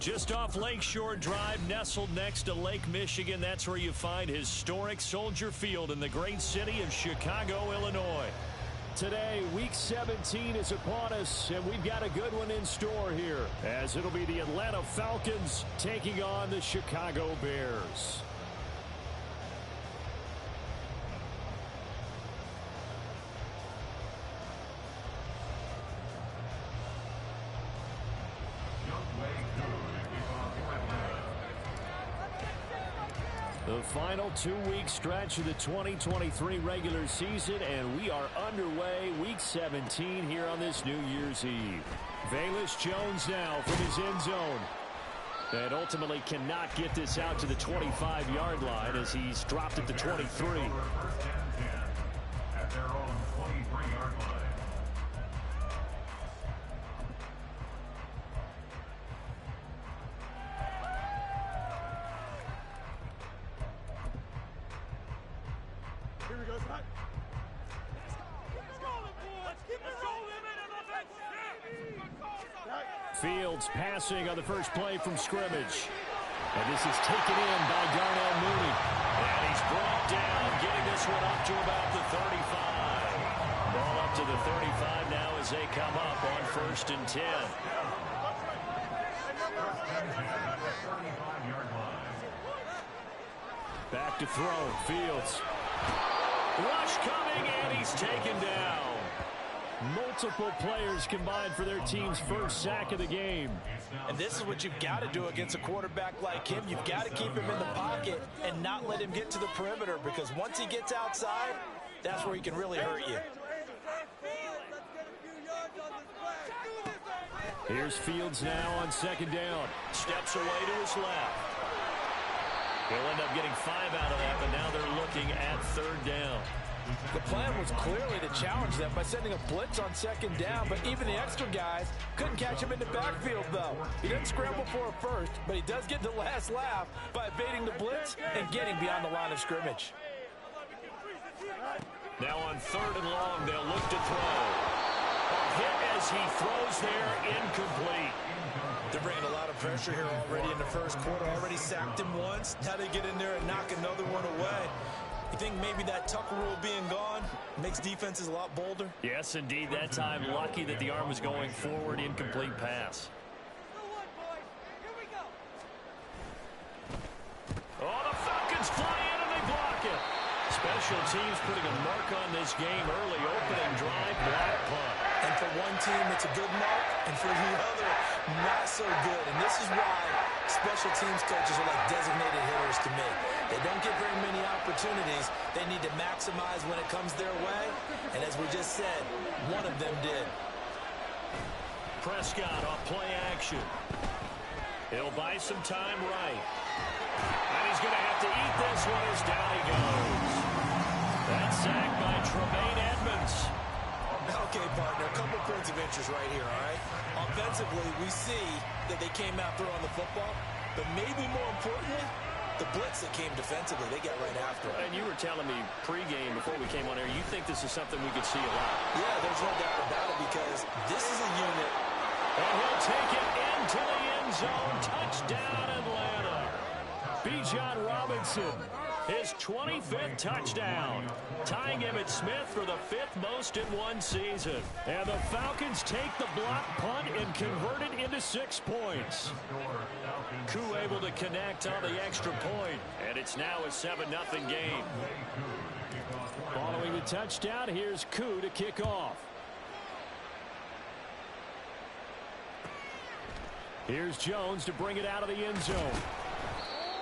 Just off Lakeshore Drive, nestled next to Lake Michigan, that's where you find historic Soldier Field in the great city of Chicago, Illinois. Today, Week 17 is upon us, and we've got a good one in store here, as it'll be the Atlanta Falcons taking on the Chicago Bears. The final two-week stretch of the 2023 regular season, and we are underway Week 17 here on this New Year's Eve. Velus Jones now from his end zone. And ultimately cannot get this out to the 25-yard line as he's dropped at the 23. First and 10 at their own 23-yard line. Here we go, Scott. Let's go, boys. Let's keep it rolling. Fields passing on the first play from scrimmage. And this is taken in by Darnell Mooney. And he's brought down, getting this one up to about the 35. Ball up to the 35 now as they come up on 1st and 10. Back to throw. Fields. Rush coming, and he's taken down. Multiple players combined for their team's first sack of the game. And this is what you've got to do against a quarterback like him. You've got to keep him in the pocket and not let him get to the perimeter, because once he gets outside, that's where he can really hurt you. Here's Fields now on 2nd down. Steps away to his left. He'll end up getting 5 out of that, but now they're looking at 3rd down. The plan was clearly to challenge them by sending a blitz on 2nd down, but even the extra guys couldn't catch him in the backfield, though. He didn't scramble for a first, but he does get the last laugh by evading the blitz and getting beyond the line of scrimmage. Now on 3rd and long, they'll look to throw. A hit as he throws there, incomplete. They're bringing a lot of pressure here already in the first quarter. Already sacked him once. Now they get in there and knock another one away. You think maybe that Tucker rule being gone makes defenses a lot bolder? Yes, indeed. That time, lucky that the arm was going forward. Incomplete pass. Oh, the Falcons fly in and they block it. Special teams putting a mark on this game early. Opening drive, block punt. And for one team, it's a good mark, and for the other, not so good. And this is why special teams coaches are like designated hitters to me. They don't get very many opportunities. They need to maximize when it comes their way. And as we just said, one of them did. Prescott off play action. He'll buy some time right. And he's going to have to eat this one as down he goes. That's sacked by Tremaine Edmonds. Okay, partner, a couple points of interest right here, all right? Offensively, we see that they came after on the football, but maybe more importantly, the blitz that came defensively, they get right after it. And you were telling me pregame before we came on air, you think this is something we could see a lot. Yeah, there's no doubt about it, because this is a unit. And he'll take it into the end zone. Touchdown, Atlanta. Bijan Robinson, his 25th touchdown, tying Emmitt Smith for the 5th most in one season. And the Falcons take the block punt and convert it into 6 points. Koo able to connect on the extra point, and it's now a 7-0 game. Following the touchdown, here's Koo to kick off. Here's Jones to bring it out of the end zone.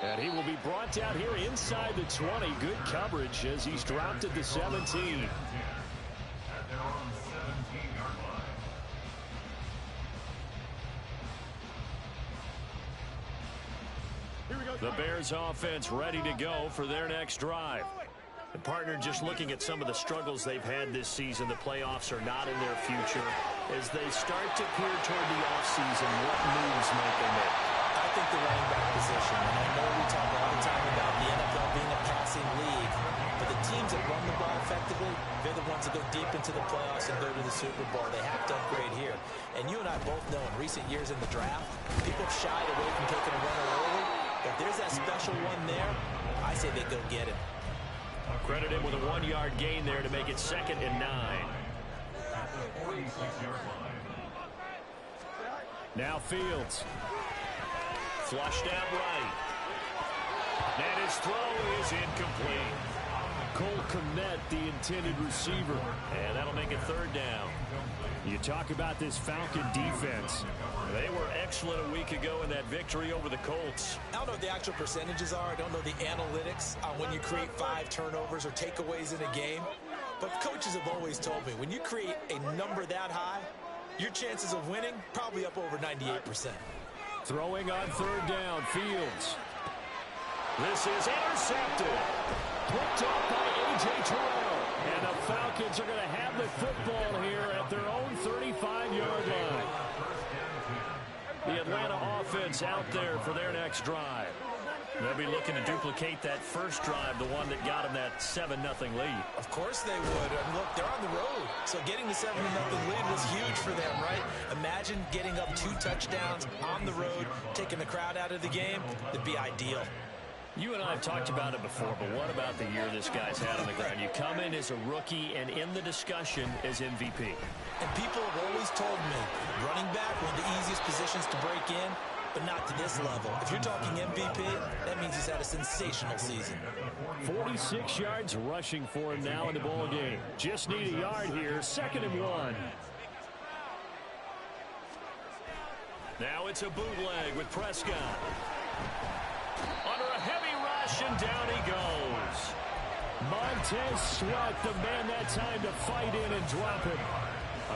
And he will be brought down here inside the 20. Good coverage as he's dropped at the 17. The Bears offense ready to go for their next drive. The partner just looking at some of the struggles they've had this season. The playoffs are not in their future. As they start to peer toward the offseason, what moves might they make? I think the running back position, and I know we talk all the time about the NFL being a passing league, but the teams that run the ball effectively, they're the ones that go deep into the playoffs and go to the Super Bowl. They have to upgrade here. And you and I both know in recent years in the draft, people have shied away from taking a runner early. But if there's that special one there, I say they go get him. Credit him with a 1-yard gain there to make it 2nd and 9. Now Fields. Flushed out right. And his throw is incomplete. Cole Kmet, the intended receiver. And that'll make it 3rd down. You talk about this Falcon defense. They were excellent a week ago in that victory over the Colts. I don't know what the actual percentages are. I don't know the analytics on when you create 5 turnovers or takeaways in a game. But coaches have always told me, when you create a number that high, your chances of winning probably up over 98%. Throwing on 3rd down, Fields. This is intercepted. Picked up by A.J. Terrell. And the Falcons are going to have the football here at their own 35-yard line. The Atlanta offense out there for their next drive. They'll be looking to duplicate that first drive, the one that got them that 7-0 lead. Of course they would. And look, they're on the road. So getting the 7-0 lead was huge for them, right? Imagine getting up 2 touchdowns on the road, taking the crowd out of the game. That'd be ideal. You and I have talked about it before, but what about the year this guy's had on the ground? You come in as a rookie and in the discussion as MVP. And people have always told me, running back, one of the easiest positions to break in, but not to this level. If you're talking MVP, that means he's had a sensational season. 46 yards rushing for him now in the ball game. Just need a yard here, 2nd and 1. Now it's a bootleg with Prescott. Under a heavy rush, and down he goes. Montez Sweat, the man that time to fight in and drop him.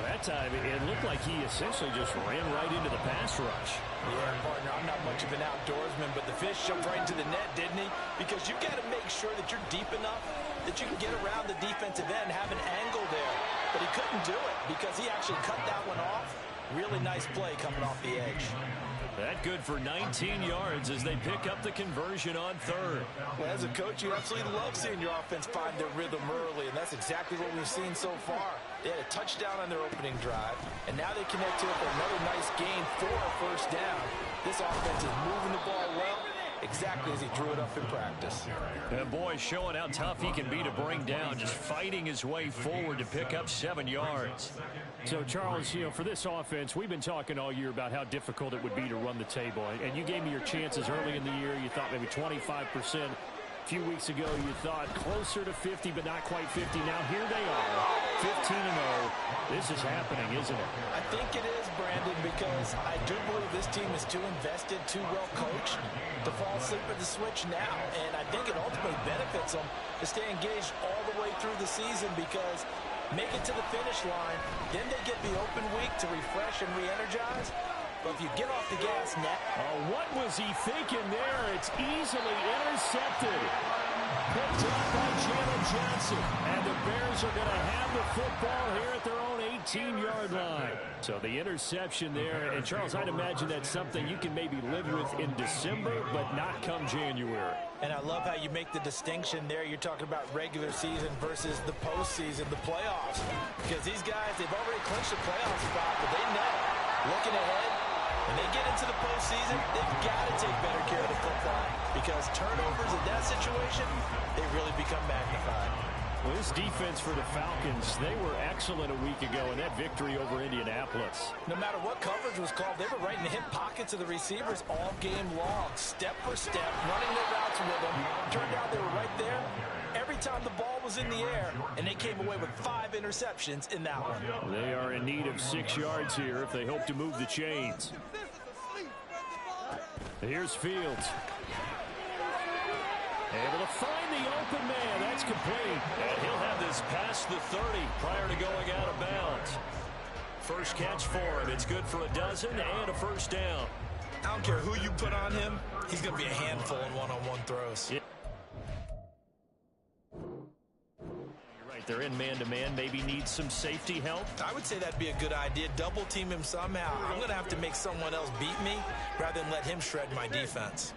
That time, it looked like he essentially just ran right into the pass rush. Yeah, partner, I'm not much of an outdoorsman, but the fish jumped right into the net, didn't he? Because you've got to make sure that you're deep enough that you can get around the defensive end and have an angle there. But he couldn't do it because he actually cut that one off. Really nice play coming off the edge. That good for 19 yards as they pick up the conversion on 3rd. Well, as a coach, you absolutely love seeing your offense find their rhythm early, and that's exactly what we've seen so far. They had a touchdown on their opening drive, and now they connect to it for another nice gain for a 1st down. This offense is moving the ball well, exactly as he drew it up in practice. And boy, showing how tough he can be to bring down, just fighting his way forward to pick up 7 yards. So, Charles, you know, for this offense, we've been talking all year about how difficult it would be to run the table. And you gave me your chances early in the year. You thought maybe 25%. A few weeks ago, you thought closer to 50, but not quite 50. Now here they are, 15-0. This is happening, isn't it? I think it is, Brandon, because I do believe this team is too invested, too well coached to fall asleep at the switch now. And I think it ultimately benefits them to stay engaged all the way through the season because make it to the finish line, then they get the open week to refresh and re-energize. But if you get off the gas net... what was he thinking there? It's easily intercepted. Picked up by Jalen Johnson. And the Bears are going to have the football here at their own 18-yard line. So the interception there. And, Charles, I'd imagine that's something you can maybe live with in December, but not come January. And I love how you make the distinction there. You're talking about regular season versus the postseason, the playoffs. Because these guys, they've already clinched the playoff spot, but they know, looking ahead, when they get into the postseason, they've got to take better care of the football because turnovers in that situation, they really become magnified. Well, this defense for the Falcons, they were excellent a week ago in that victory over Indianapolis. No matter what coverage was called, they were right in the hip pockets of the receivers all game long, step for step, running their routes with them. Turned out they were right there every time the ball was in the air, and they came away with 5 interceptions in that one. They are in need of 6 yards here if they hope to move the chains. Here's Fields. Able to find the open man. That's complete. And he'll have this past the 30 prior to going out of bounds. First catch for him. It's good for a dozen and a 1st down. I don't care who you put on him. He's going to be a handful in one-on-one throws. Yeah. They're in man-to-man, maybe need some safety help. I would say that'd be a good idea. Double team him somehow. I'm going to have to make someone else beat me rather than let him shred my defense.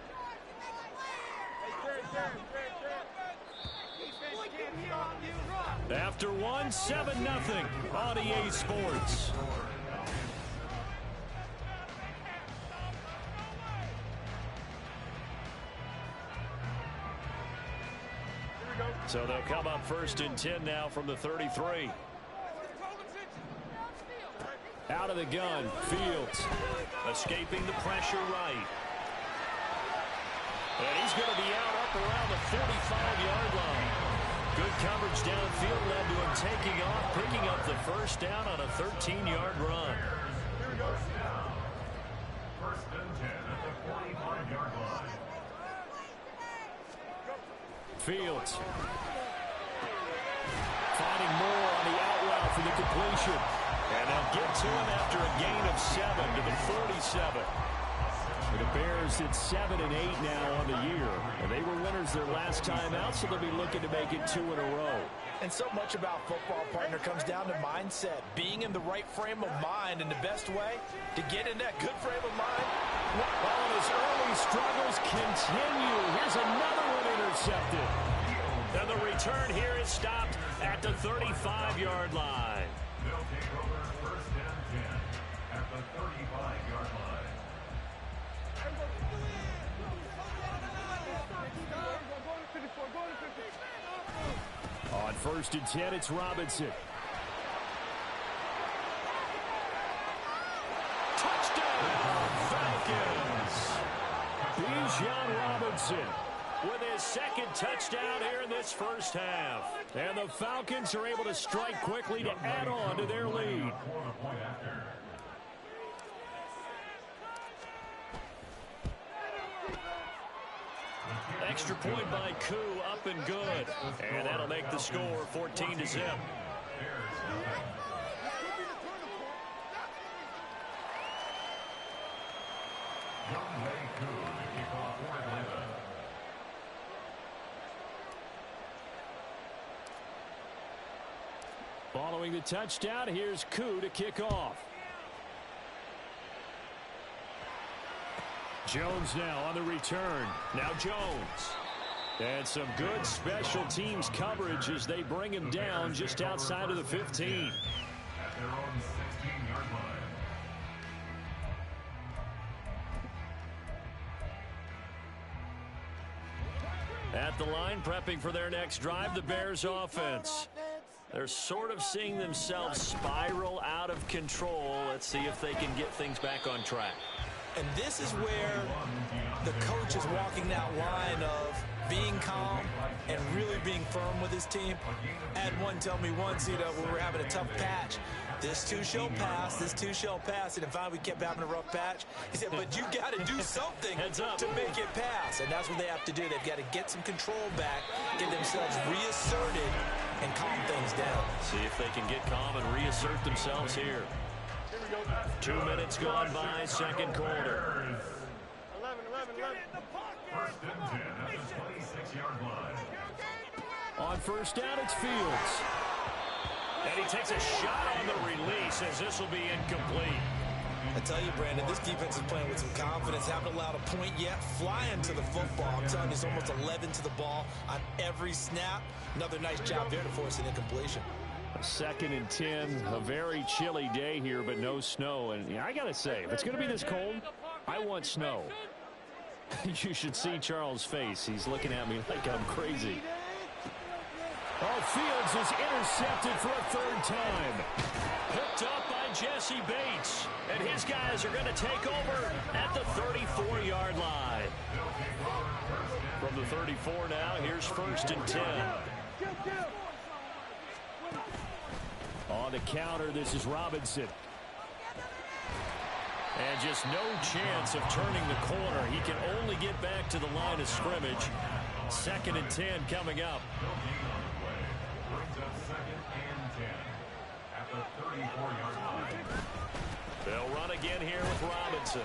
After one, 7-0 on EA Sports. So they'll come up 1st and 10 now from the 33. Out of the gun, Fields. Escaping the pressure right. And he's going to be out up around the 45-yard line. Good coverage downfield led to him taking off, picking up the first down on a 13-yard run. First and 10 at the 45-yard line. Fields. Finding more on the out route for the completion. And they'll get to him after a gain of 7 to the 47. For the Bears, it's 7-8 now on the year. And they were winners their last time out, so they'll be looking to make it 2 in a row. And so much about football, partner, comes down to mindset. Being in the right frame of mind, and the best way to get in that good frame of mind. While his early struggles continue. Here's another one intercepted. And the return here is stopped at the 35-yard line. They'll take over 1st and 10 at the 35-yard line. On 1st and 10, it's Robinson. Touchdown, Falcons! Bijan Robinson with his 2nd touchdown here in this first half. And the Falcons are able to strike quickly to add on to their lead. Extra point by Koo, up and good. And that'll make the score 14-0. Following the touchdown, here's Koo to kick off. Jones now on the return. Now Jones. And some good special teams coverage as they bring him down just outside of the 15. At their own 16-yard line. At the line, prepping for their next drive, the Bears offense. They're sort of seeing themselves spiral out of control. Let's see if they can get things back on track. And this is where the coach is walking that line of being calm and really being firm with his team. I had one tell me once, when we were having a tough patch, this too shall pass, this too shall pass. And if we kept having a rough patch, he said, but you got to do something to make it pass. And that's what they have to do. They've got to get some control back, get themselves reasserted, and calm things down. See if they can get calm and reassert themselves here. 2 minutes gone by, second quarter. 11. First and 10 at the 26-yard line. On first down, it's Fields. And he takes a shot on the release as this will be incomplete. I tell you, Brandon, this defense is playing with some confidence. Haven't allowed a point yet. Flying to the football. I'm telling you, it's almost 11 to the ball on every snap. Another nice job there to force an incompletion. 2nd and 10, a very chilly day here, but no snow. And I got to say, if it's going to be this cold, I want snow. You should see Charles' face. He's looking at me like I'm crazy. Oh, Fields is intercepted for a 3rd time. Picked up by Jesse Bates. And his guys are going to take over at the 34-yard line. From the 34 now, here's 1st and 10. On the counter, this is Robinson. And just no chance of turning the corner. He can only get back to the line of scrimmage. 2nd and 10 coming up. Brings up 2nd and 10 at the 34-yard line. They'll run again here with Robinson.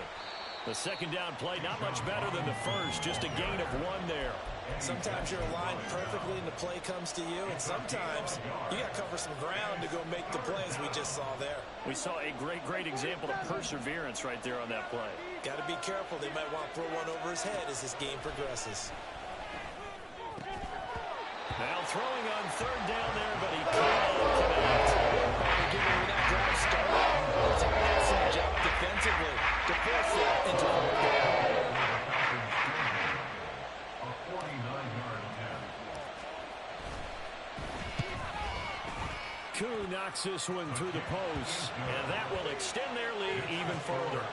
The second down play, not much better than the first. Just a gain of 1 there. Sometimes you're aligned perfectly and the play comes to you, and sometimes you got to cover some ground to go make the plays we just saw there. We saw a great example of perseverance right there on that play. Got to be careful. They might want to throw one over his head as this game progresses. Now throwing on third down there, but he can't connect. Given where that drive started, it's an excellent job defensively to force that into fourth down. A 49-yard attempt. Koo knocks this one through the post, and that will extend their lead even further.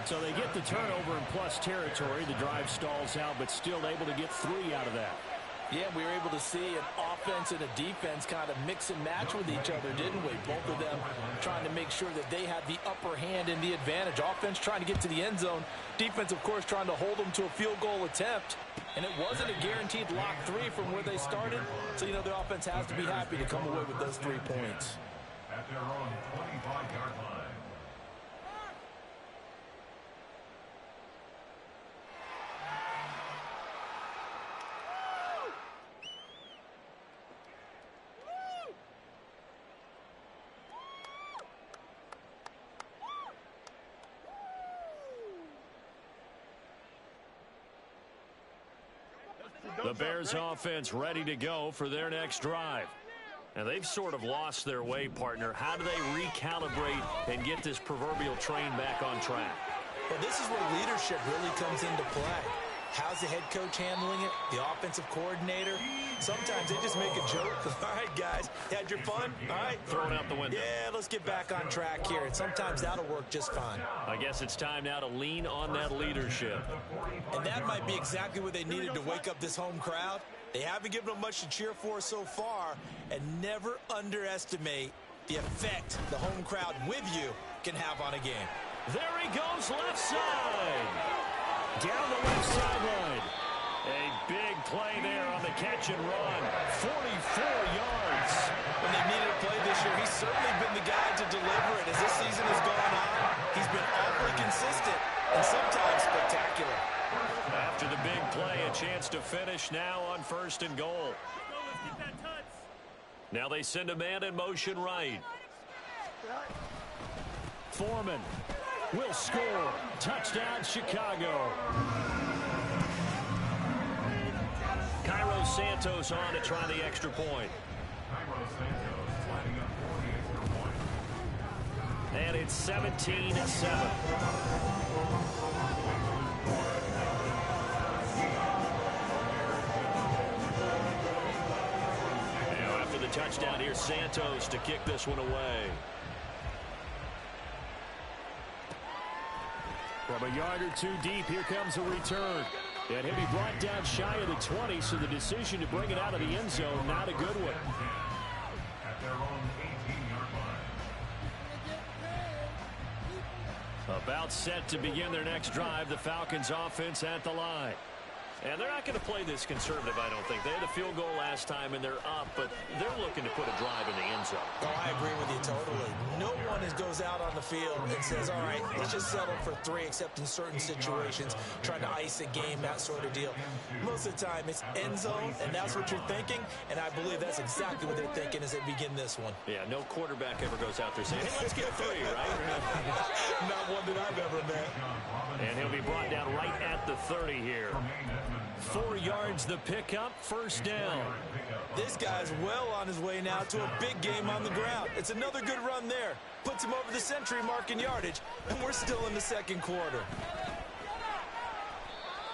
So they get the turnover in plus territory. The drive stalls out, but still able to get 3 out of that. Yeah, we were able to see an offense and a defense kind of mix and match with each other, didn't we? Both of them trying to make sure that they had the upper hand and the advantage. Offense trying to get to the end zone. Defense, of course, trying to hold them to a field goal attempt. And it wasn't a guaranteed lock 3 from where they started. So, you know, the offense has to be happy to come away with those 3 points. At their own 25-yard line. The Bears offense ready to go for their next drive. And they've sort of lost their way, partner. How do they recalibrate and get this proverbial train back on track? Well, this is where leadership really comes into play. How's the head coach handling it? The offensive coordinator? Sometimes they just make a joke. All right, guys, you had your fun? All right. Throw it out the window. Yeah, let's get back on track here. And sometimes that'll work just fine. I guess it's time now to lean on that leadership. And that might be exactly what they needed to wake up this home crowd. They haven't given them much to cheer for so far. And never underestimate the effect the home crowd with you can have on a game. There he goes, left side. Down the left sideline. A big play there on the catch and run. 44 yards. When they needed a play this year, he's certainly been the guy to deliver it. As this season has gone on, he's been awfully consistent and sometimes spectacular. After the big play, a chance to finish now on 1st and goal. Now they send a man in motion right. Foreman will score. Touchdown, Chicago. Cairo Santos on to try the extra point. Cairo Santos lining up for the extra point. And it's 17-7. Now after the touchdown, here's Santos to kick this one away. From a yard or 2 deep, here comes a return. And he'll be brought down shy of the 20, so the decision to bring it out of the end zone, not a good one. At their own 18-yard line. About set to begin their next drive, the Falcons offense at the line. And they're not going to play this conservative, I don't think. They had a field goal last time, and they're up, but they're looking to put a drive in the end zone. Oh, I agree with you totally. No one goes out on the field and says, all right, let's just settle for 3, except in certain situations, trying to ice a game, that sort of deal. Most of the time, it's end zone, and that's what you're thinking, and I believe that's exactly what they're thinking as they begin this one. Yeah, no quarterback ever goes out there saying, hey, let's get 3, right? Not one that I've ever met. And he'll be brought down right at the 30 here. 4 yards the pickup, 1st down. This guy's well on his way now to a big game on the ground. It's another good run there. Puts him over the century mark in yardage, and we're still in the 2nd quarter.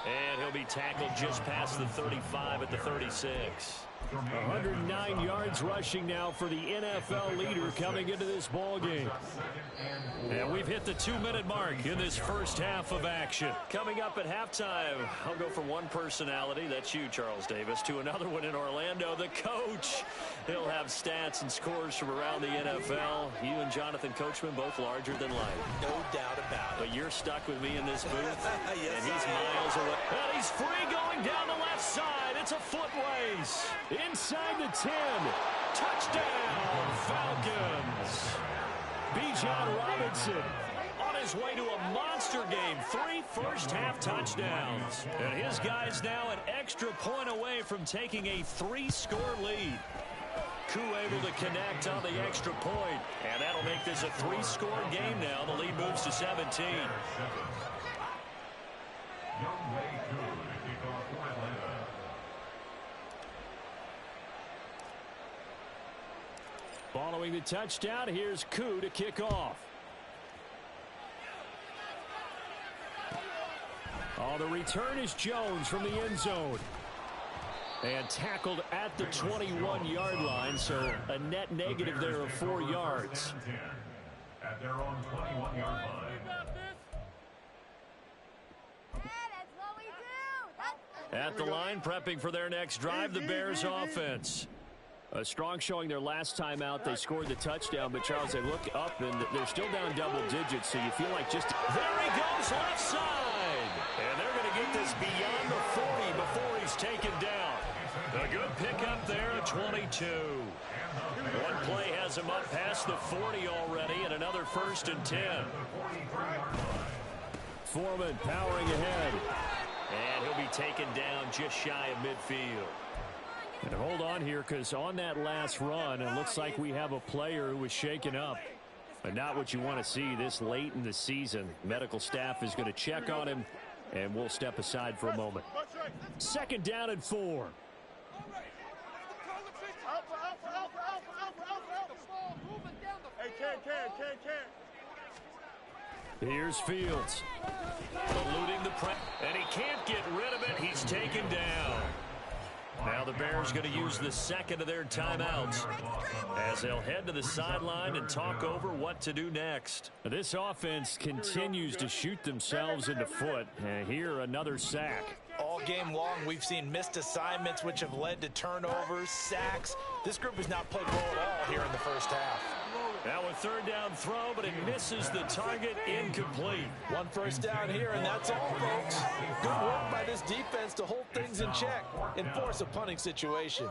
And he'll be tackled just past the 35 at the 36. 109 yards rushing now for the NFL leader coming into this ball game. And we've hit the 2-minute mark in this first half of action. Coming up at halftime, I'll go from one personality, that's you, Charles Davis, to another one in Orlando, the coach. He'll have stats and scores from around the NFL. You and Jonathan Coachman both larger than life. No doubt about it. But you're stuck with me in this booth, Yes, and he's miles away. And he's free going down the left side. It's a footways. Inside the 10. Touchdown, Falcons. Bijan Robinson on his way to a monster game. 3 first-half touchdowns. And his guys now an extra point away from taking a 3-score lead. Koo able to connect on the extra point. And that'll make this a 3-score game now. The lead moves to 17. Following the touchdown, here's Koo to kick off. Oh, the return is Jones from the end zone. And tackled at the 21-yard line, so a net negative there of 4 yards. At their own 21-yard line. At the line, prepping for their next drive, the Bears offense. A strong showing their last time out. They scored the touchdown, but Charles, they look up and they're still down double digits, so you feel like just... There he goes, left side! And they're going to get this beyond the 40 before he's taken down. A good pickup there at 22. One play has him up past the 40 already, and another 1st and 10. Foreman powering ahead. And he'll be taken down just shy of midfield. And hold on here, because on that last run, it looks like we have a player who was shaken up. But not what you want to see this late in the season. Medical staff is going to check on him, and we'll step aside for a moment. 2nd down and 4. Here's Fields. Eluding the press, and he can't get rid of it. He's taken down. Now the Bears going to use the 2nd of their timeouts as they'll head to the sideline and talk over what to do next. This offense continues to shoot themselves in the foot. And here another sack. All game long, we've seen missed assignments, which have led to turnovers, sacks. This group has not played well at all here in the first half. Now a 3rd down throw, but it misses the target, incomplete. 1 first down here, and that's all, folks. Good work by this defense to hold things in check and force a punting situation.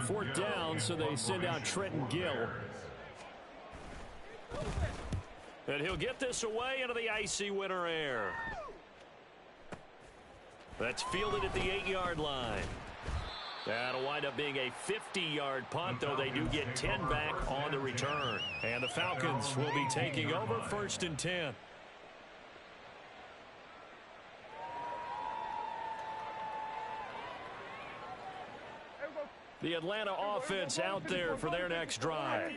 4th down, so they send out Trenton Gill. And he'll get this away into the icy winter air. That's fielded at the 8-yard line. That'll wind up being a 50-yard punt, though they do get 10 back on the return. And the Falcons will be taking over 1st and 10. The Atlanta offense out there for their next drive.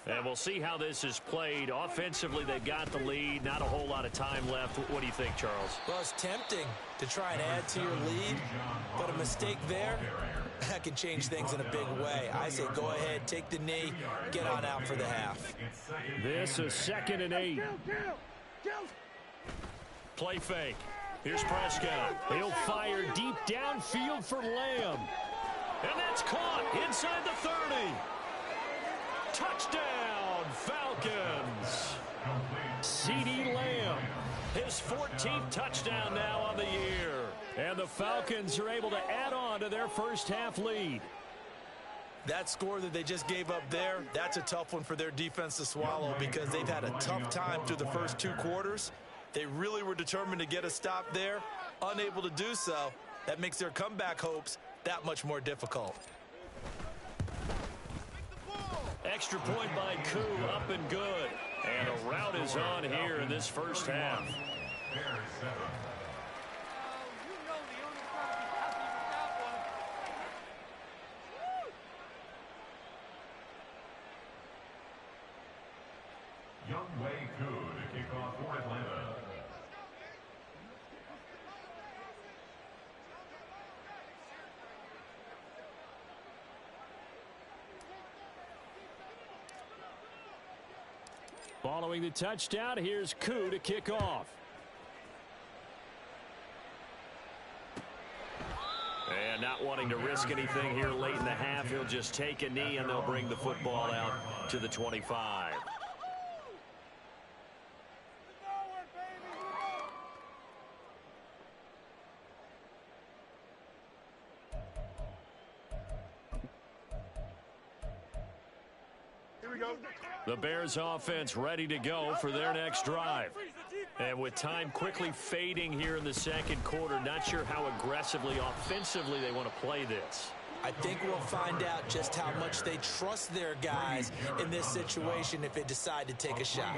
And we'll see how this is played. Offensively, they've got the lead. Not a whole lot of time left. What do you think, Charles? Well, it's tempting to try and add to your lead, but a mistake there, that can change things in a big way. I say go ahead, take the knee, get on out for the half. This is 2nd and 8. Play fake. Here's Prescott. He'll fire deep downfield for Lamb. And that's caught inside the 30. Touchdown, Falcons. CeeDee Lamb, his 14th touchdown now on the year. And the Falcons are able to add on to their first half lead. That score that they just gave up there, that's a tough one for their defense to swallow because they've had a tough time through the first 2 quarters. They really were determined to get a stop there, unable to do so. That makes their comeback hopes that much more difficult. Extra point by Koo, up and good. And a rout is on here in this first half. Young Wei Koo to kick off for Atlanta. Following the touchdown, here's Koo to kick off. And not wanting to risk anything here late in the half, he'll just take a knee and they'll bring the football out to the 25. The Bears offense ready to go for their next drive. And with time quickly fading here in the 2nd quarter, not sure how aggressively, offensively they want to play this. I think we'll find out just how much they trust their guys in this situation if they decide to take a shot.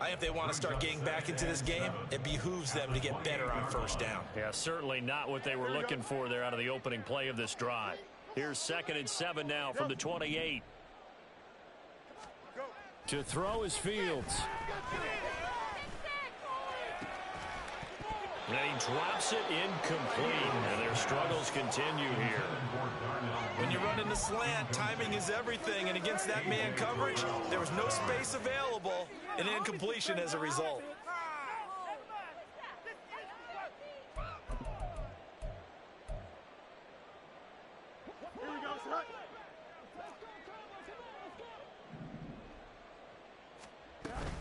I think if they want to start getting back into this game, it behooves them to get better on 1st down. Yeah, certainly not what they were looking for there out of the opening play of this drive. Here's 2nd and 7 now from the 28. To throw is Fields. And he drops it incomplete, and their struggles continue here. When you run in the slant, timing is everything, and against that man coverage, there was no space available, and incompletion as a result. Here we go, son.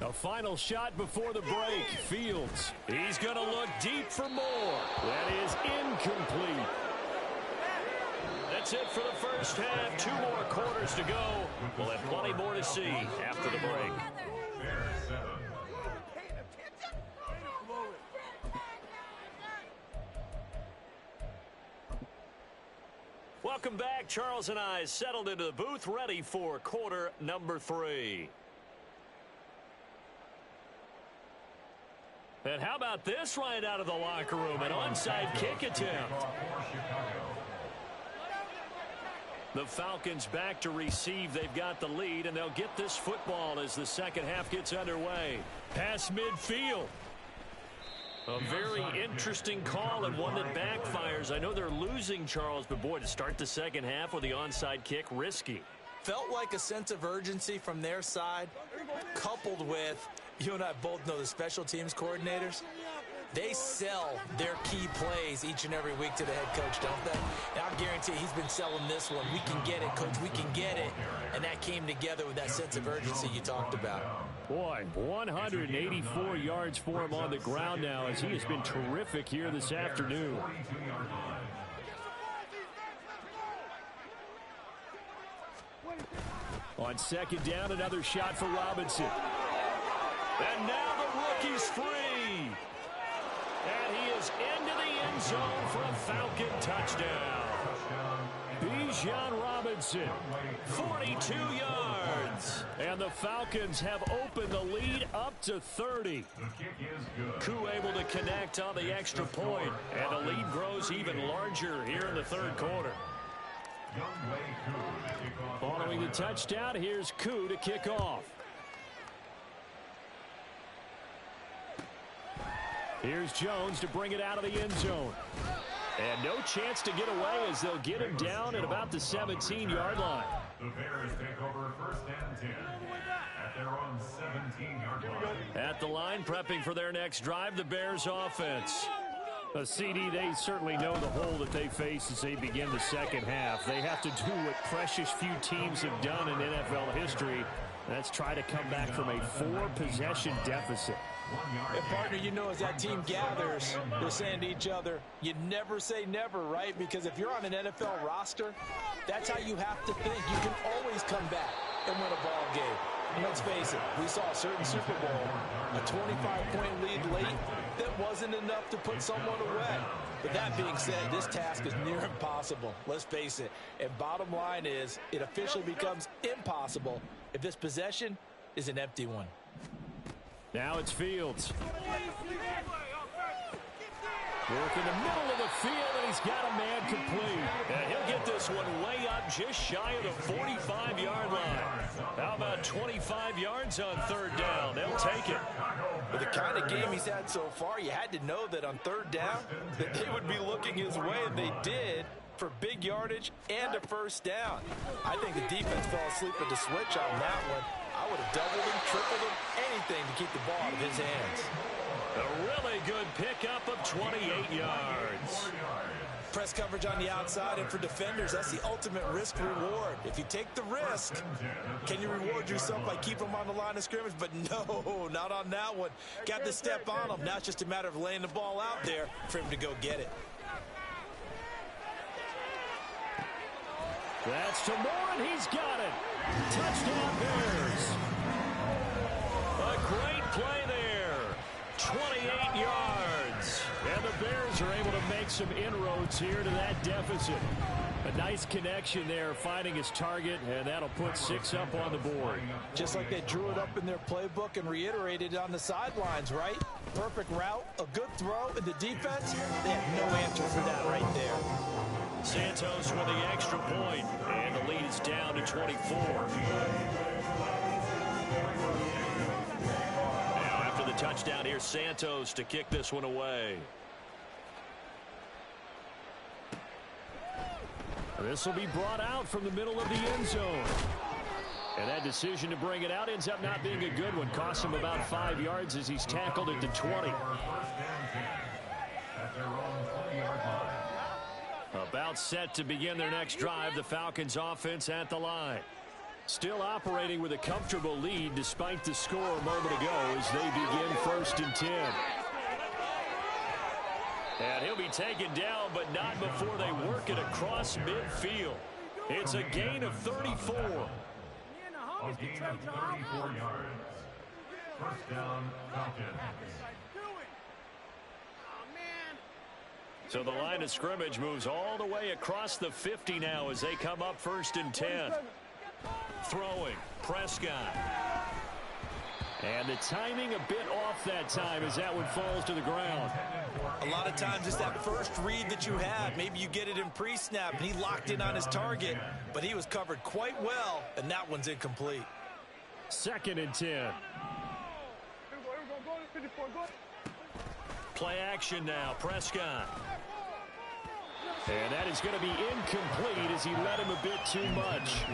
A final shot before the break. Fields. He's going to look deep for more. That is incomplete. That's it for the first half. 2 more quarters to go. We'll have plenty more to see after the break. Welcome back. Charles and I settled into the booth, ready for quarter number 3. And how about this right out of the locker room? An onside kick attempt. The Falcons back to receive. They've got the lead, and they'll get this football as the second half gets underway. Pass midfield. A very interesting call and one that backfires. I know they're losing, Charles, but boy, to start the second half with the onside kick, risky. Felt like a sense of urgency from their side, coupled with, you and I both know the special teams coordinators, they sell their key plays each and every week to the head coach, don't they? And I guarantee he's been selling this one. We can get it, coach, we can get it. And that came together with that sense of urgency you talked about. Boy, 184 yards for him on the ground now as he has been terrific here this afternoon. On second down, another shot for Robinson. And now the rookie's free. And he is into the end zone for a Falcon touchdown. Bijan Robinson, 42 yards. And the Falcons have opened the lead up to 30. Koo able to connect on the extra point. And the lead grows even larger here in the third quarter. Following the touchdown, here's Koo to kick off. Here's Jones to bring it out of the end zone. And no chance to get away as they'll get him down at about the 17-yard line. The Bears take over first and 10 at their own 17-yard line. At the line, prepping for their next drive, the Bears offense. A CD, they certainly know the hole that they face as they begin the second half. They have to do what precious few teams have done in NFL history. That's try to come back from a 4-possession deficit. And partner, you know, as that team gathers, they're saying to each other, you never say never, right? Because if you're on an NFL roster, that's how you have to think. You can always come back and win a ball game. And let's face it, we saw a certain Super Bowl, a 25-point lead late that wasn't enough to put someone away. But that being said, this task is near impossible. Let's face it. And bottom line is, it officially becomes impossible if this possession is an empty one. Now it's Fields. Work in the middle of the field, and he's got a man complete. And he'll get this one way up just shy of the 45-yard line. How about 25 yards on third down? They'll take it. With the kind of game he's had so far, you had to know that on third down that they would be looking his way, and they did, for big yardage and a first down. I think the defense fell asleep at the switch on that one. I would have doubled him, tripled him, anything to keep the ball out of his hands. A really good pickup of 28 yards. Press coverage on the outside, and for defenders, that's the ultimate risk reward. If you take the risk, can you reward yourself by keeping them on the line of scrimmage? But no, not on that one. Got to step on them. Now it's just a matter of laying the ball out there for him to go get it. That's to Moore, and he's got it. Touchdown Bears. A great play there. 28 yards. And the Bears are able to make some inroads here to that deficit. A nice connection there, finding his target, and that'll put 6 up on the board. Just like they drew it up in their playbook and reiterated on the sidelines, right? Perfect route, a good throw, and the defense, they have no answer for that right there. Santos with the extra point, and the lead is down to 24. Now after the touchdown, here's Santos to kick this one away. This will be brought out from the middle of the end zone. And that decision to bring it out ends up not being a good one. Costs him about 5 yards as he's tackled at the 20. About set to begin their next drive. The Falcons offense at the line. Still operating with a comfortable lead despite the score a moment ago as they begin 1st and 10. And he'll be taken down, but not before they work it across midfield. It's a gain of 34. A gain of 34 yards. First down, Falcons. So the line of scrimmage moves all the way across the 50 now as they come up 1st and 10. Throwing, Prescott. And the timing a bit off that time as that one falls to the ground. A lot of times it's that first read that you have. Maybe you get it in pre-snap, and he locked in on his target, but he was covered quite well, and that one's incomplete. 2nd and 10. Play action now, Prescott. And that is going to be incomplete as he led him a bit too much.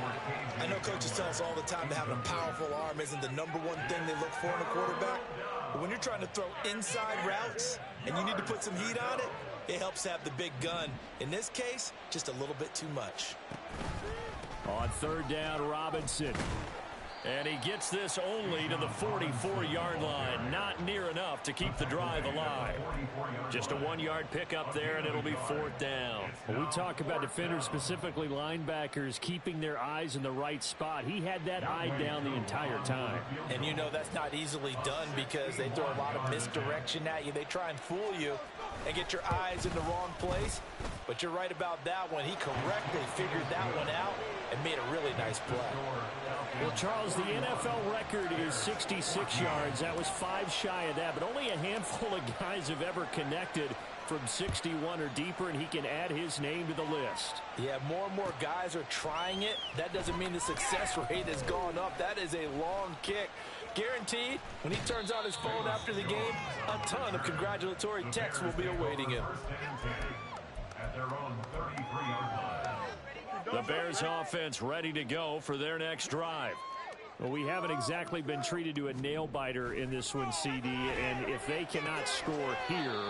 I know coaches tell us all the time that having a powerful arm isn't the #1 thing they look for in a quarterback. But when you're trying to throw inside routes and you need to put some heat on it, it helps have the big gun. In this case, just a little bit too much. On 3rd down, Robinson. And he gets this only to the 44-yard line. Not near enough to keep the drive alive. Just a 1-yard pickup there, and it'll be 4th down. When we talk about defenders, specifically linebackers, keeping their eyes in the right spot, he had that eye down the entire time. And you know that's not easily done because they throw a lot of misdirection at you. They try and fool you and get your eyes in the wrong place. But you're right about that one. He correctly figured that one out and made a really nice play. Well, Charles, the NFL record is 66 yards. That was 5 shy of that, but only a handful of guys have ever connected from 61 or deeper, and he can add his name to the list. Yeah, more and more guys are trying it. That doesn't mean the success rate has gone up. That is a long kick. Guaranteed, when he turns on his phone after the game, a ton of congratulatory texts will be awaiting him. At their own 33-yard line. The Bears offense ready to go for their next drive. Well, we haven't exactly been treated to a nail-biter in this one, CD, and if they cannot score here,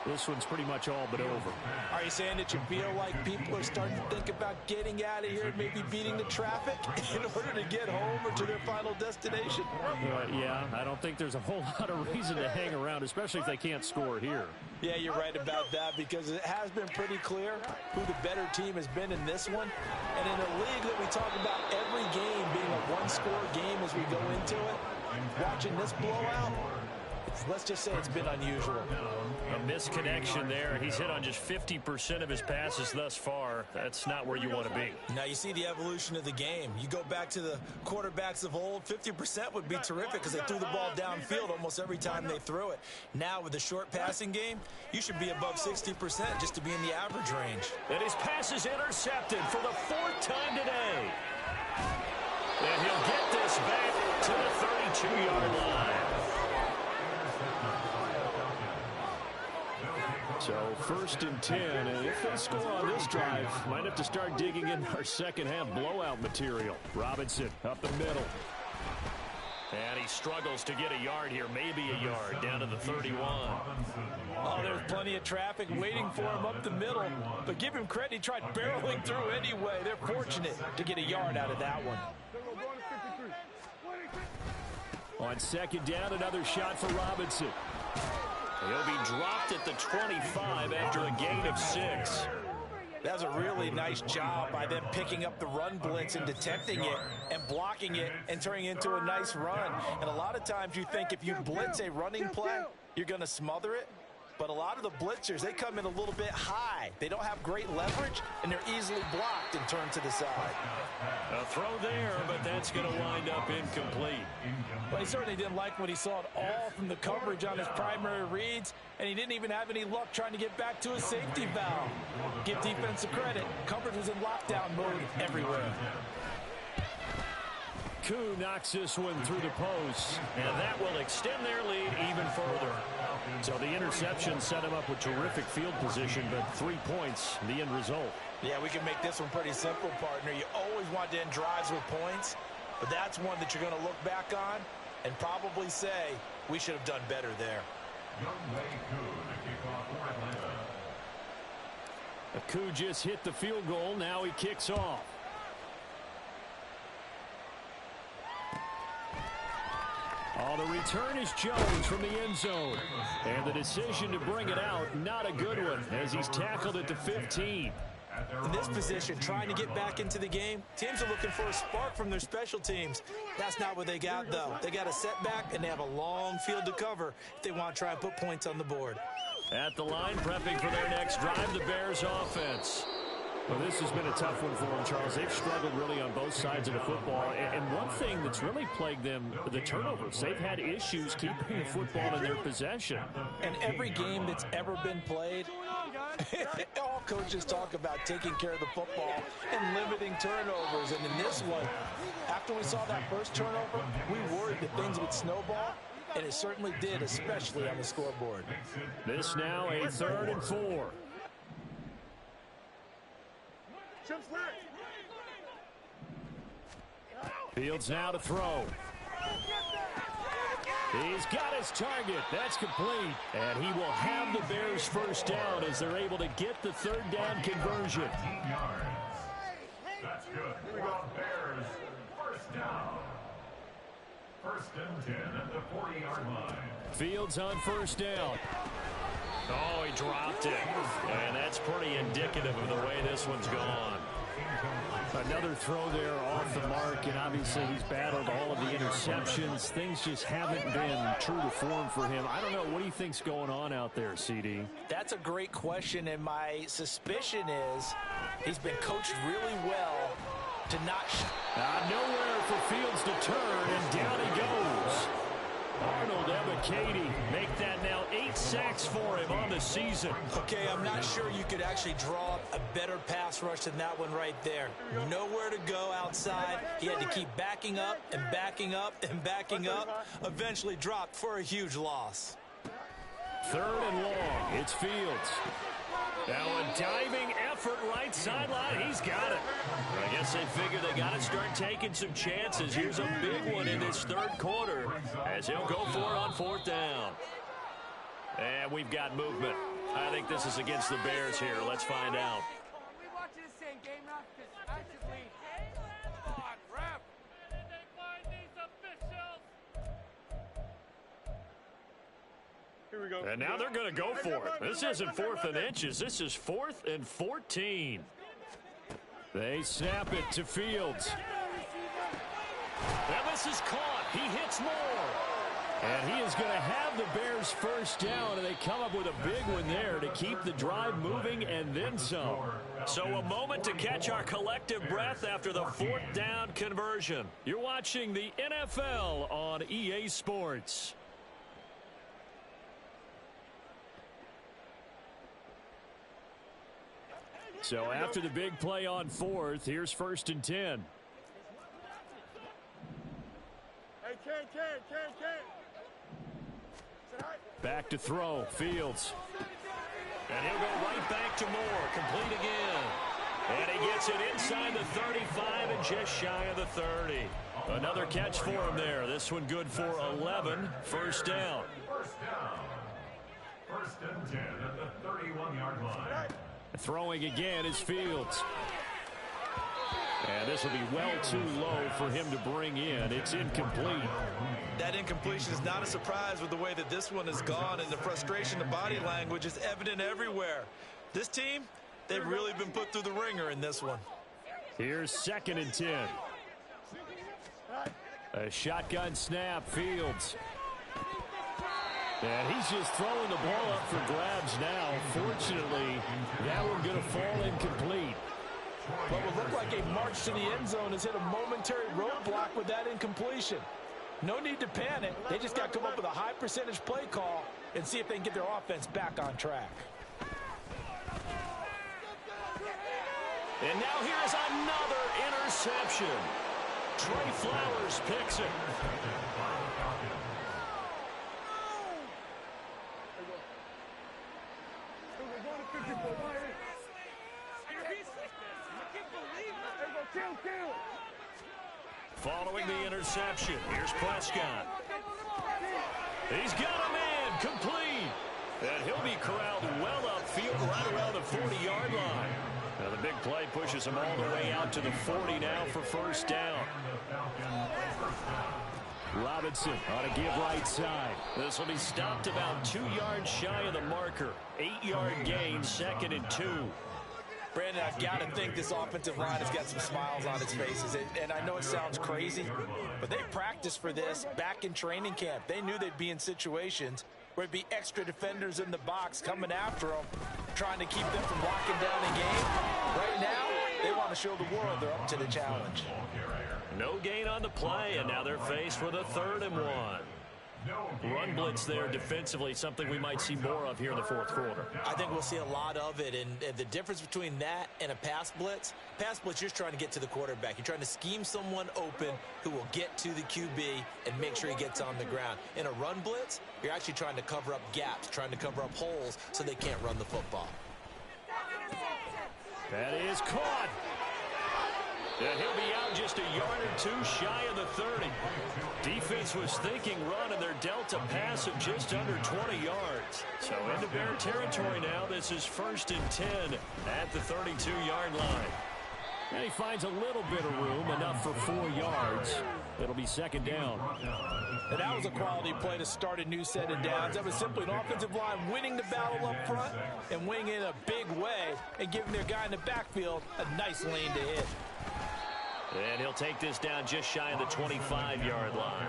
this one's pretty much all but over. Are you saying that you feel like people are starting to think about getting out of here, maybe beating the traffic in order to get home or to their final destination? Yeah, I don't think there's a whole lot of reason to hang around, especially if they can't score here. Yeah, you're right about that because it has been pretty clear who the better team has been in this one. And in a league that we talk about every game being a one-score game as we go into it, watching this blowout, let's just say it's been unusual. A misconnection there. He's hit on just 50% of his passes thus far. That's not where you want to be. Now you see the evolution of the game. You go back to the quarterbacks of old, 50% would be terrific because they threw the ball downfield almost every time they threw it. Now with the short passing game, you should be above 60% just to be in the average range. And his pass is intercepted for the 4th time today. And he'll get this back to the 32-yard line. So 1st and 10, and if they score on this drive, might have to start digging in our second half blowout material. Robinson up the middle. And he struggles to get a yard here, maybe a yard, down to the 31. Oh, there's plenty of traffic waiting for him up the middle. But give him credit, he tried barreling through anyway. They're fortunate to get a yard out of that one. On 2nd down, another shot for Robinson. He'll be dropped at the 25 after a gain of 6. That was a really nice job by them picking up the run blitz and detecting it and blocking it and turning it into a nice run. And a lot of times you think if you blitz a running play, you're going to smother it. But a lot of the blitzers, they come in a little bit high. They don't have great leverage, and they're easily blocked and turned to the side. A throw there, but that's going to wind up incomplete. Well, he certainly didn't like what he saw at all from the coverage on his primary reads, and he didn't even have any luck trying to get back to his safety valve. Give defense credit. Coverage was in lockdown mode everywhere. Koo knocks this one through the post. And that will extend their lead even further. So the interception set him up with terrific field position, but 3 points, the end result. Yeah, we can make this one pretty simple, partner. You always want to end drives with points, but that's one that you're going to look back on and probably say, we should have done better there. Koo just hit the field goal. Now he kicks off. Oh, the return is Jones from the end zone. And the decision to bring it out, not a good one, as he's tackled at the 15. In this position, trying to get back into the game, teams are looking for a spark from their special teams. That's not what they got, though. They got a setback, and they have a long field to cover if they want to try and put points on the board. At the line, prepping for their next drive, the Bears offense. Well, this has been a tough one for them, Charles. They've struggled really on both sides of the football. And one thing that's really plagued them, the turnovers. They've had issues keeping the football in their possession. And every game that's ever been played, all coaches talk about taking care of the football and limiting turnovers. And in this one, after we saw that first turnover, we worried that things would snowball. And it certainly did, especially on the scoreboard. This now a 3rd and 4. Fields now to throw. He's got his target. That's complete. And he will have the Bears first down as they're able to get the 3rd down conversion. That's good. Here we go, Bears. First down. 1st and 10 at the 40-yard line. Fields on 1st down. Oh, he dropped it. And that's pretty indicative of the way this one's gone. Another throw there off the mark, and obviously he's battled all of the interceptions. Things just haven't been true to form for him. I don't know. What do you think's going on out there, CD? That's a great question, and my suspicion is he's been coached really well to not... Nowhere for Fields to turn, and down he goes. Arnold Ebiketie make that now 8 sacks for him on the season. Okay, I'm not sure you could actually draw up a better pass rush than that one right there. Nowhere to go outside. He had to keep backing up and backing up and backing up. Eventually dropped for a huge loss. 3rd and long. It's Fields. Now a diving effort right sideline. He's got it. I guess they figure they got to start taking some chances. Here's a big one in this 3rd quarter as he'll go for it on 4th down. And we've got movement. I think this is against the Bears here. Let's find out. Are we watching the same game now? Because actively... Come on, ref! Did they find these officials? Here we go. And now they're going to go for it. This isn't 4th and inches. This is 4th and 14. They snap it to Fields. And this is caught. He hits more. And he is going to have the Bears first down, and they come up with a big one there to keep the drive moving and then some. So a moment to catch our collective breath after the 4th down conversion. You're watching the NFL on EA Sports. So after the big play on 4th, here's 1st and 10. Hey, Ken. Back to throw, Fields. And he'll go right back to Moore. Complete again. And he gets it inside the 35 and just shy of the 30. Another catch for him there. This one good for 11. First down. 1st and 10 at the 31-yard line. Throwing again is Fields. And this will be well too low for him to bring in. It's incomplete. That incompletion is not a surprise with the way that this one has gone, and the frustration, the body language is evident everywhere. This team, they've really been put through the ringer in this one. Here's 2nd and 10. A shotgun snap, Fields. And he's just throwing the ball up for grabs now. Fortunately, that one going to fall incomplete. What would look like a march to the end zone has hit a momentary roadblock with that incompletion. No need to panic. They just got to come up with a high percentage play call and see if they can get their offense back on track. And now here's another interception. Trey Flowers picks it. Following the interception, here's Prescott. He's got a man complete. And he'll be corralled well upfield right around the 40-yard line. Now the big play pushes him all the way out to the 40 now for first down. Robinson on a give right side. This will be stopped about 2 yards shy of the marker. 8-yard gain, 2nd and 2. Brandon, I've got to think this offensive line has got some smiles on its faces. And I know it sounds crazy, but they practiced for this back in training camp. They knew they'd be in situations where it'd be extra defenders in the box coming after them, trying to keep them from locking down a game. Right now, they want to show the world they're up to the challenge. No gain on the play, and now they're faced with a 3rd and 1. Run blitz there defensively, something we might see more of here in the 4th quarter. I think we'll see a lot of it, and the difference between that and a pass blitz, you're just trying to get to the quarterback. You're trying to scheme someone open who will get to the QB and make sure he gets on the ground. In a run blitz, you're actually trying to cover up gaps, trying to cover up holes so they can't run the football. That is caught. And he'll be out just a yard or 2 shy of the 30. Defense was thinking run, and they're dealt a pass of just under 20 yards. So into Bear territory now. This is 1st and 10 at the 32-yard line. And he finds a little bit of room, enough for 4 yards. It'll be 2nd down. And that was a quality play to start a new set of downs. That was simply an offensive line winning the battle up front and winning in a big way and giving their guy in the backfield a nice lane to hit. And he'll take this down just shy of the 25-yard line.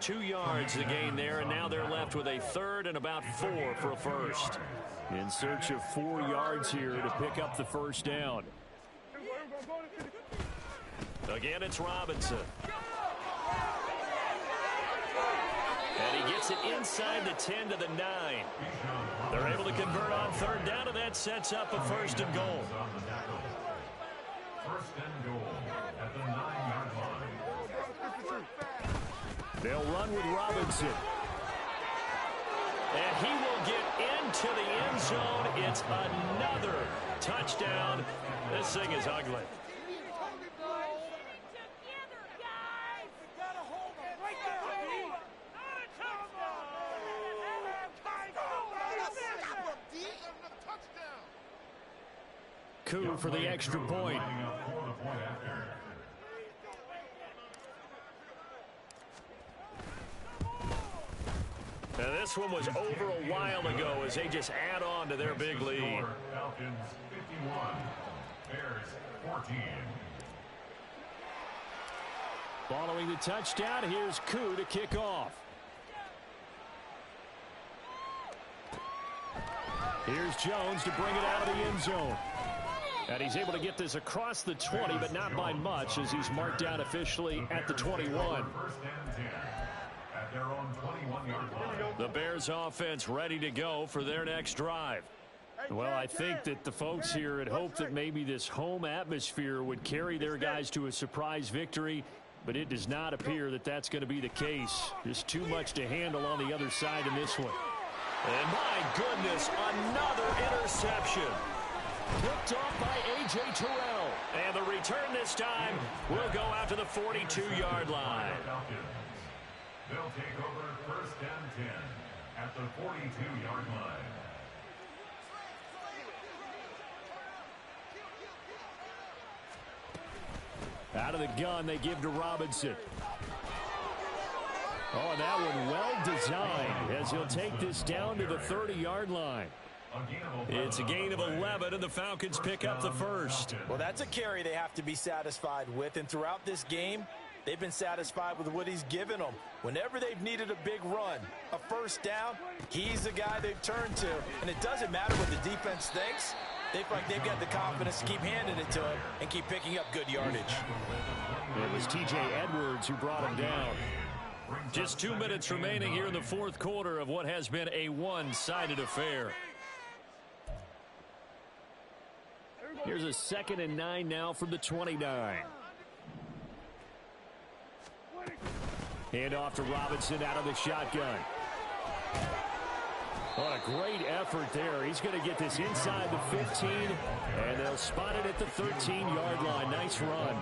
2 yards the gain there, and now they're left with a 3rd and about 4 for a first. In search of 4 yards here to pick up the first down. Again, it's Robinson. And he gets it inside the 10 to the 9. They're able to convert on 3rd down, and that sets up a 1st and goal. 1st and goal at the 9-yard line. They'll run with Robinson. And he will get into the end zone. It's another touchdown. This thing is ugly. Coup for the extra point. Now this one was over a while ago as they just add on to their big lead. Falcons 51, Bears 14. Following the touchdown, here's Coup to kick off. Here's Jones to bring it out of the end zone. And he's able to get this across the 20, but not by much as he's marked down officially at the 21. 1st and 10 at their own 21-yard line. The Bears offense ready to go for their next drive. Well, I think that the folks here had hoped that maybe this home atmosphere would carry their guys to a surprise victory, but it does not appear that that's going to be the case. Just too much to handle on the other side in this one. And my goodness, another interception. Picked off by A.J. Terrell. And the return this time will go out to the 42-yard line. They'll take over 1st and 10 at the 42-yard line. Out of the gun, they give to Robinson. Oh, and that one well designed as he'll take this down to the 30-yard line. It's a gain of 11, and the Falcons pick up the first. Well, that's a carry they have to be satisfied with, and throughout this game, they've been satisfied with what he's given them. Whenever they've needed a big run, a first down, he's the guy they've turned to. And it doesn't matter what the defense thinks. They feel like they've got the confidence to keep handing it to him and keep picking up good yardage. It was T.J. Edwards who brought him down. Just 2 minutes remaining here in the 4th quarter of what has been a one-sided affair. Here's a 2nd and 9 now from the 29. Hand off to Robinson out of the shotgun. What a great effort there. He's going to get this inside the 15, and they'll spot it at the 13-yard line. Nice run. A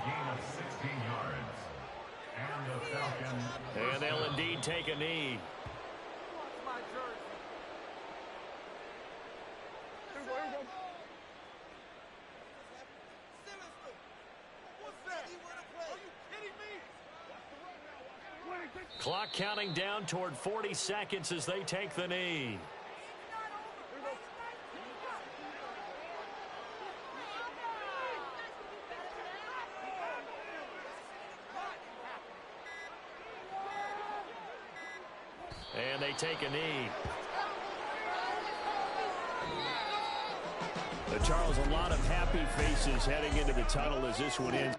gain of 16 yards. And the Falcons. And they'll indeed take a knee. Clock counting down toward 40 seconds as they take the knee. And they take a knee. Charles, a lot of happy faces heading into the tunnel as this one ends.